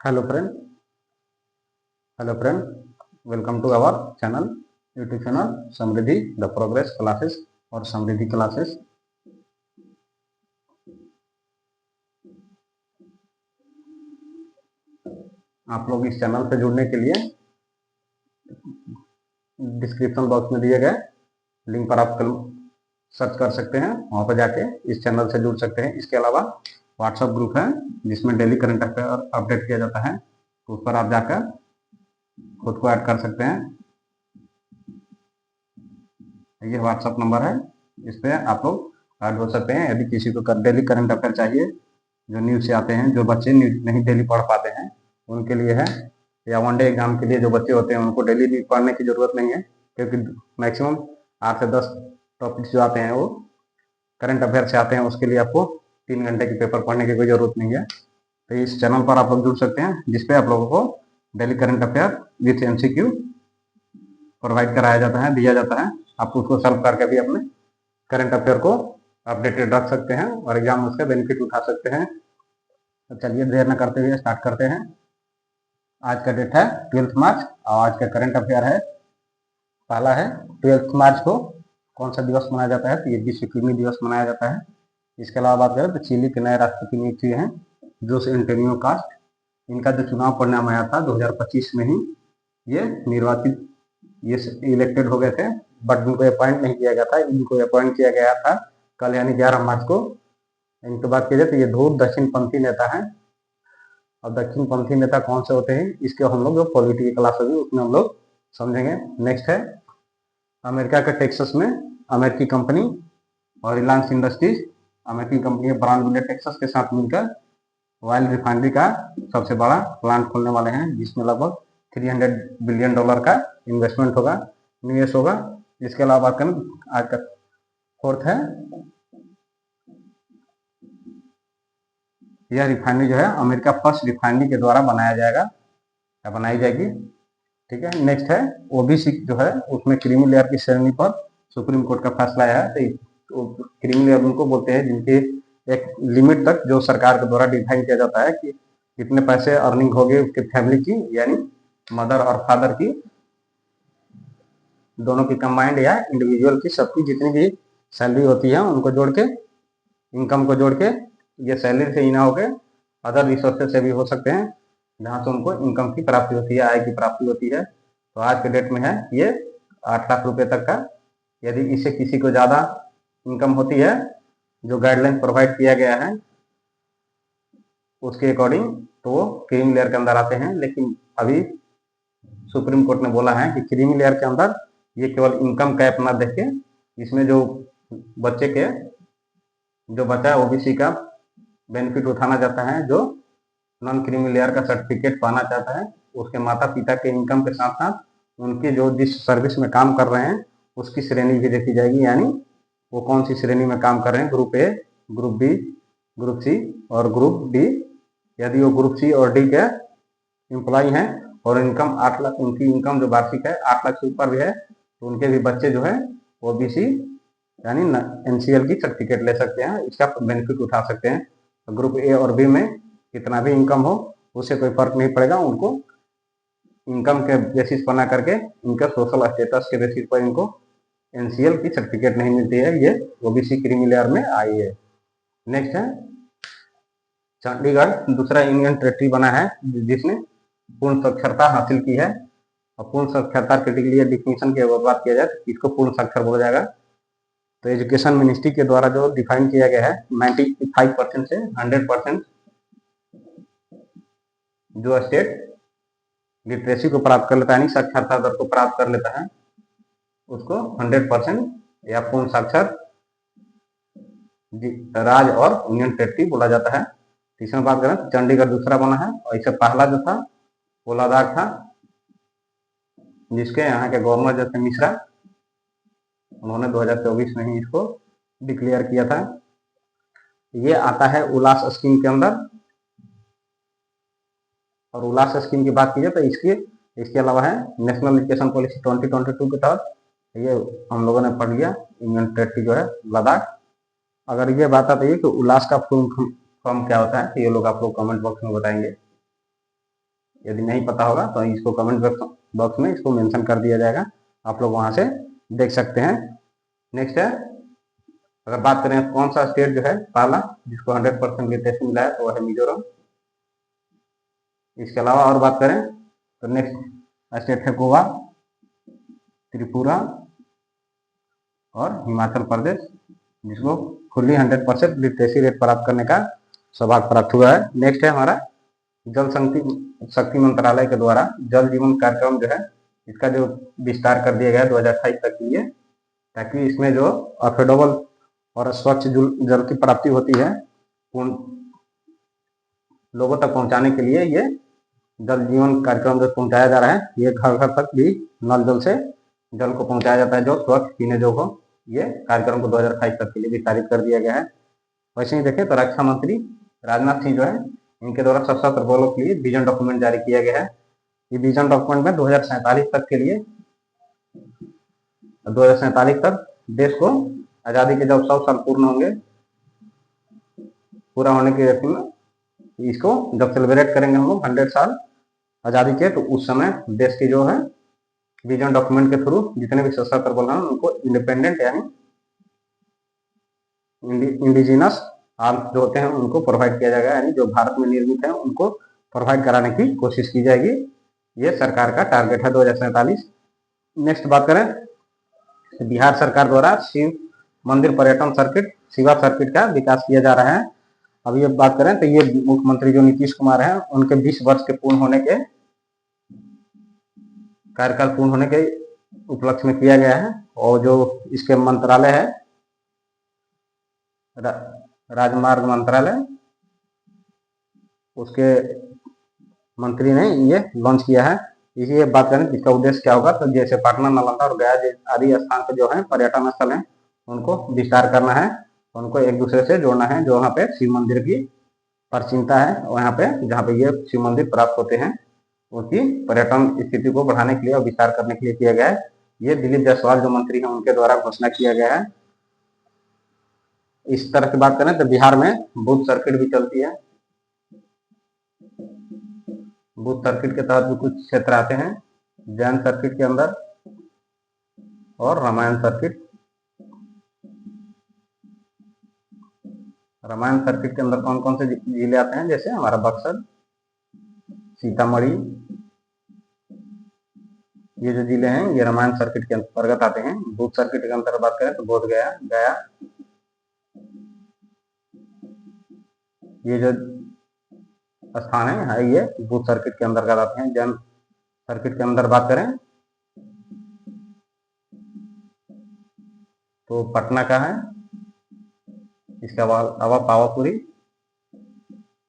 Hello friend hello friend welcome to our channel YouTube channel Samriddhi the progress classes और Samriddhi classes. आप लोग इस channel से जुड़ने के लिए डिस्क्रिप्शन बॉक्स में दिए गए लिंक पर आप सर्च कर सकते हैं, वहाँ पर जाके इस चैनल से जुड़ सकते हैं। इसके अलावा व्हाट्सएप ग्रुप है जिसमें डेली करंट अफेयर अपडेट किया जाता है, तो उस पर आप जाकर खुद को ऐड कर सकते हैं। ये व्हाट्सएप नंबर है, इस पर आप लोग ऐड हो सकते हैं। यदि किसी को डेली करंट अफेयर चाहिए, जो न्यूज से आते हैं, जो बच्चे न्यूज नहीं डेली पढ़ पाते हैं उनके लिए है, या वनडे एग्जाम के लिए जो बच्चे होते हैं उनको डेली पढ़ने की जरूरत नहीं है, क्योंकि मैक्सिमम 8 से 10 टॉपिक्स जो आते हैं वो करंट अफेयर से आते हैं। उसके लिए आपको 3 घंटे की पेपर पढ़ने की कोई जरूरत नहीं है। तो इस चैनल पर आप लोग जुड़ सकते हैं, जिसपे आप लोगों को daily current affair with MCQ provide कराया जाता है, दिया जाता है। आप उसको सॉल्व करके भी अपने करंट अफेयर को अपडेटेड रख सकते हैं और एग्जाम में उसका बेनिफिट उठा सकते हैं। तो चलिए देर न करते हुए स्टार्ट करते हैं। आज का डेट है 12 मार्च और आज का करंट अफेयर है, पहला है 12 मार्च को कौन सा दिवस मनाया जाता है, तो ये विश्व कृमि दिवस मनाया जाता है। इसके अलावा बात करें तो चिली के नए राष्ट्रपति नियुक्त हुए हैं, जोस एंटोनियो कास्ट। इनका जो चुनाव परिणाम आया था 2025 में ही ये निर्वाचित, ये इलेक्टेड हो गए थे, बट इनको अपॉइंट नहीं किया गया था। इनको अपॉइंट किया गया था कल यानी 11 मार्च को। इनकी बात की जाए तो ये धूर दक्षिणपंथी नेता है। और दक्षिणपंथी नेता कौन से होते हैं, इसके हम लोग जो पॉलिटिकल क्लास होगी उसमें हम लोग समझेंगे। नेक्स्ट है अमेरिका के टेक्सास में अमेरिकी कंपनी और रिलायंस इंडस्ट्रीज, अमेरिकी कंपनी ब्रांड टेक्सास के साथ मिलकर ऑयल रिफाइनरी का सबसे बड़ा प्लांट खोलने वाले हैं, जिसमें लगभग $300 बिलियन का इन्वेस्टमेंट होगा, निवेश होगा। इसके अलावा बात करें आज का फोर्थ है, यह रिफाइनरी जो है अमेरिका फर्स्ट रिफाइनरी के द्वारा बनाया जाएगा या बनाई जाएगी। ठीक है। नेक्स्ट है OBC जो है उसमें क्रीमी लेयर की श्रेणी पर सुप्रीम कोर्ट का फैसला आया है। तो क्रीमी लेयर उनको बोलते हैं जिनके एक लिमिट तक जो सरकार के द्वारा डिफाइन किया जाता है कि कितने पैसे अर्निंग होगी उसके फैमिली की, यानी मदर और फादर की, दोनों की कंबाइंड या इंडिविजुअल की, सबकी जितनी भी सैलरी होती है उनको जोड़ के, इनकम को जोड़ के, ये सैलरी से ही ना होके अदर रिसोर्सेज से भी हो सकते हैं जहाँ से उनको इनकम की प्राप्ति होती है, आय की प्राप्ति होती है। तो आज के डेट में है ये 8 लाख रुपए तक का। यदि इससे किसी को ज़्यादा इनकम होती है जो गाइडलाइन प्रोवाइड किया गया है उसके अकॉर्डिंग, तो वो क्रीमी लेयर के अंदर आते हैं। लेकिन अभी सुप्रीम कोर्ट ने बोला है कि क्रीमी लेयर के अंदर ये केवल इनकम कैप ना देखे, इसमें जो बच्चे के जो बच्चा OBC का बेनिफिट उठाना चाहता है, जो नॉन क्रीमी लेयर का सर्टिफिकेट पाना चाहता है, उसके माता पिता के इनकम के साथ साथ उनके जो जिस सर्विस में काम कर रहे हैं उसकी श्रेणी भी देखी जाएगी, यानी वो कौन सी श्रेणी में काम कर रहे हैं, group A, group B, group C और ग्रुप D। यदि वो ग्रुप C और D के एम्प्लॉय हैं और इनकम 8 लाख, उनकी इनकम जो वार्षिक है 8 लाख से ऊपर भी है, तो उनके भी बच्चे जो है OBC यानी NCL की सर्टिफिकेट ले सकते हैं, इसका बेनिफिट उठा सकते हैं। तो ग्रुप A और B में कितना भी इनकम हो उससे कोई फर्क नहीं पड़ेगा, उनको इनकम के बेसिस बना करके इनका सोशल स्टेटस के बेसिस पर इनको NCL की सर्टिफिकेट नहीं मिलती है। ये OBC क्रीमी लेयर में आई है। नेक्स्ट है चंडीगढ़ दूसरा यूनियन टेरिटरी बना है जिसने पूर्ण साक्षरता हासिल की है। और पूर्ण साक्षरता के लिए डिफिनेशन की बात किया जाए तो इसको पूर्ण साक्षर बोला जाएगा। तो एजुकेशन मिनिस्ट्री के द्वारा जो डिफाइन किया गया है 95% से 100% जो स्टेट लिटरेसी को प्राप्त कर लेता है, यानी साक्षरता दर को प्राप्त कर लेता है, उसको 100% या पूर्ण साक्षर राज्य और यूनियन टेरिटरी बोला जाता है। तीसरा बात करें चंडीगढ़ दूसरा बना है, और इससे पहला जो था वो लद्दाख था, जिसके यहाँ के गवर्नर जो थे मिश्रा, उन्होंने 2024 में ही इसको डिक्लेयर किया था। ये आता है उल्लास स्कीम के अंदर। और उल्लास स्कीम की बात की जाए तो इसके अलावा है नेशनल एजुकेशन पॉलिसी 2022 के तहत, ये हम लोगों ने पढ़ लिया, यूनियन टेरिटरी जो है लद्दाख। अगर ये बात आती है कि उल्लास का फुल फॉर्म क्या होता है, तो ये लोग आप लोग कमेंट बॉक्स में बताएंगे। यदि नहीं पता होगा तो इसको कमेंट बॉक्स में इसको मेंशन कर दिया जाएगा, आप लोग वहां से देख सकते हैं। नेक्स्ट है, अगर बात करें कौन सा स्टेट जो है पहला जिसको 100% लिटरेसी मिला है, तो वह है मिजोरम। इसके अलावा और बात करें तो नेक्स्ट स्टेट है गोवा, त्रिपुरा और हिमाचल प्रदेश, जिसको फुल्ली 100% लिटरेसी रेट प्राप्त करने का सौभाग्य प्राप्त हुआ है। नेक्स्ट है हमारा जल शक्ति मंत्रालय के द्वारा जल जीवन कार्यक्रम जो है, इसका जो विस्तार कर दिया गया है 2028 तक के लिए, ताकि इसमें जो अफोर्डेबल और स्वच्छ जल की प्राप्ति होती है लोगों तक पहुंचाने के लिए ये जल जीवन कार्यक्रम जो पहुंचाया जा रहा है, ये घर घर तक भी नल जल से जल को पहुंचाया जाता है जो स्वच्छ पीने योग्य हो। ये कार्यक्रम को 2028 तक के लिए विस्तारित कर दिया गया है। वैसे ही देखें तो रक्षा मंत्री राजनाथ सिंह जो है, इनके द्वारा सशस्त्र बलों के लिए विजन डॉक्यूमेंट जारी किया गया है। ये विजन डॉक्यूमेंट में 2047 तक के लिए 2047 तक देश को आजादी के जब 100 साल पूर्ण होंगे, पूरा होने के में इसको जब सेलिब्रेट करेंगे हम लोग 100 साल आजादी के, तो उस समय देश की जो है विजन डॉक्यूमेंट के थ्रू जितने भी सशस्त्र बल हैं उनको इंडिपेंडेंट यानी इंडिजिनस आर्म्स जो होते हैं उनको प्रोवाइड किया जाएगा, यानी जो भारत में निर्मित है उनको प्रोवाइड कराने की कोशिश की जाएगी। ये सरकार का टारगेट है 2047। नेक्स्ट बात करें, बिहार सरकार द्वारा शिव मंदिर पर्यटन सर्किट शिवा सर्किट का विकास किया जा रहा है। अब ये बात करें तो ये मुख्यमंत्री जो नीतीश कुमार हैं, उनके 20 वर्ष के पूर्ण होने के कार्यकाल पूर्ण होने के उपलक्ष्य में किया गया है। और जो इसके मंत्रालय है राजमार्ग मंत्रालय, उसके मंत्री ने ये लॉन्च किया है। इसी बात करें इसका उद्देश्य क्या होगा, तो जैसे पटना, नालंदा और गया आदि स्थान पे जो है पर्यटन स्थल है उनको विस्तार करना है, उनको एक दूसरे से जोड़ना है। जो वहाँ पे शिव मंदिर की प्राचीनता है, वहाँ पे जहाँ पे ये शिव मंदिर प्राप्त होते हैं, उसकी पर्यटन स्थिति को बढ़ाने के लिए और विस्तार करने के लिए किया गया है। ये दिलीप जायसवाल जो मंत्री हैं उनके द्वारा घोषणा किया गया है। इस तरह की बात करें तो बिहार में बुद्ध सर्किट भी चलती है। बुद्ध सर्किट के तहत भी कुछ क्षेत्र आते हैं, जैन सर्किट के अंदर और रामायण सर्किट। रामायण सर्किट के अंदर कौन कौन से जिले आते हैं, जैसे हमारा बक्सर, सीतामढ़ी, ये जो जिले हैं ये रामायण सर्किट के अंतर्गत आते हैं। बुद्ध सर्किट के अंतर्गत बात करें तो बोध गया, ये जो स्थान है ये बुद्ध सर्किट के अंतर्गत आते हैं। जैन सर्किट के अंदर बात करें तो पटना का है, इसके अलावा पावापुरी,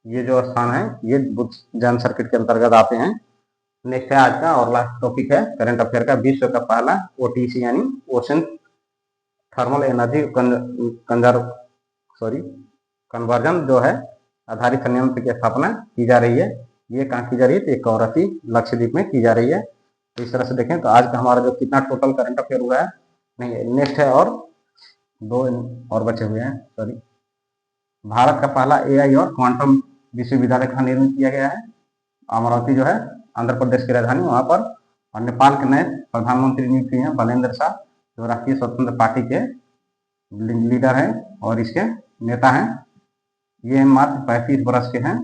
ये जो स्थान है ये बुद्ध जैन सर्किट के अंतर्गत आते हैं। नेक्स्ट है आज का और लास्ट टॉपिक है करंट अफेयर का, विश्व का पहला ओटीसी यानी ओशन थर्मल एनर्जी कन्वर्जन जो है आधारित संयंत्र की स्थापना की जा रही है। ये कहाँ की जा रही है, तो एक कौरती लक्षद्वीप में की जा रही है। तो इस तरह से देखें तो आज का हमारा जो कितना टोटल करंट अफेयर हुआ है, नहीं नेक्स्ट है और 2 और बचे हुए हैं, सॉरी। भारत का पहला एआई और क्वांटम विश्वविद्यालय कहाँ निर्मित किया गया है, अमरावती जो है आंध्र प्रदेश की राजधानी, वहां पर। और नेपाल के नए प्रधानमंत्री नियुक्त हुए हैं बलेंद्र शाह, जो राष्ट्रीय स्वतंत्र पार्टी के लीडर हैं और इसके नेता हैं। ये मात्र 35 वर्ष के हैं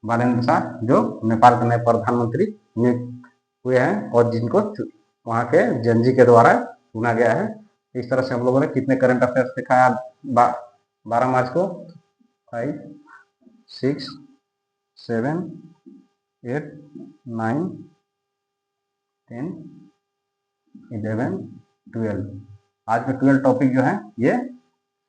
बलेंद्र शाह, जो नेपाल के नए प्रधानमंत्री नियुक्त हुए हैं और जिनको वहाँ के जनजी के द्वारा चुना गया है। इस तरह से हम लोगों ने कितने करंट अफेयर्स दिखाया 12 मार्च को, 5, 6, 7, 8, 9, 10, 11, 12। आज के 12 टॉपिक जो है ये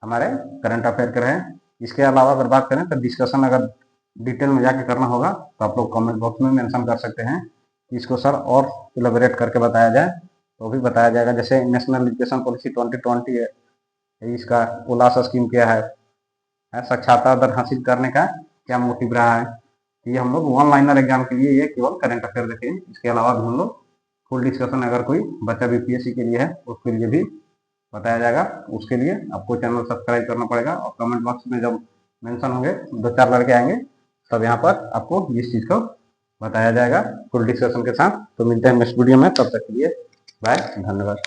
हमारे करंट अफेयर के रहे। इसके अलावा अगर बात करें तो डिस्कशन अगर डिटेल में जाके करना होगा तो आप लोग कमेंट बॉक्स में मेंशन कर सकते हैं कि इसको सर और इलेबोरेट करके बताया जाए, तो भी बताया जाएगा। जैसे नेशनल एजुकेशन पॉलिसी 2020 है, इसका उल्लास स्कीम क्या है, साक्षरता दर हासिल करने का क्या मोटिव रहा है। ये हम लोग वन लाइनर एग्जाम के लिए ये केवल करंट अफेयर देखें। इसके अलावा भी हम लोग फुल डिस्कशन अगर कोई बच्चा बीपीएससी के लिए है उसके लिए भी बताया जाएगा। उसके लिए आपको चैनल सब्सक्राइब करना पड़ेगा और कमेंट बॉक्स में जब मेंशन होंगे 2-4 लड़के आएंगे तब यहाँ पर आपको इस चीज़ को बताया जाएगा फुल डिस्कशन के साथ। तो मिलते हैं नेक्स्ट वीडियो में, तब तक के लिए बाय, धन्यवाद।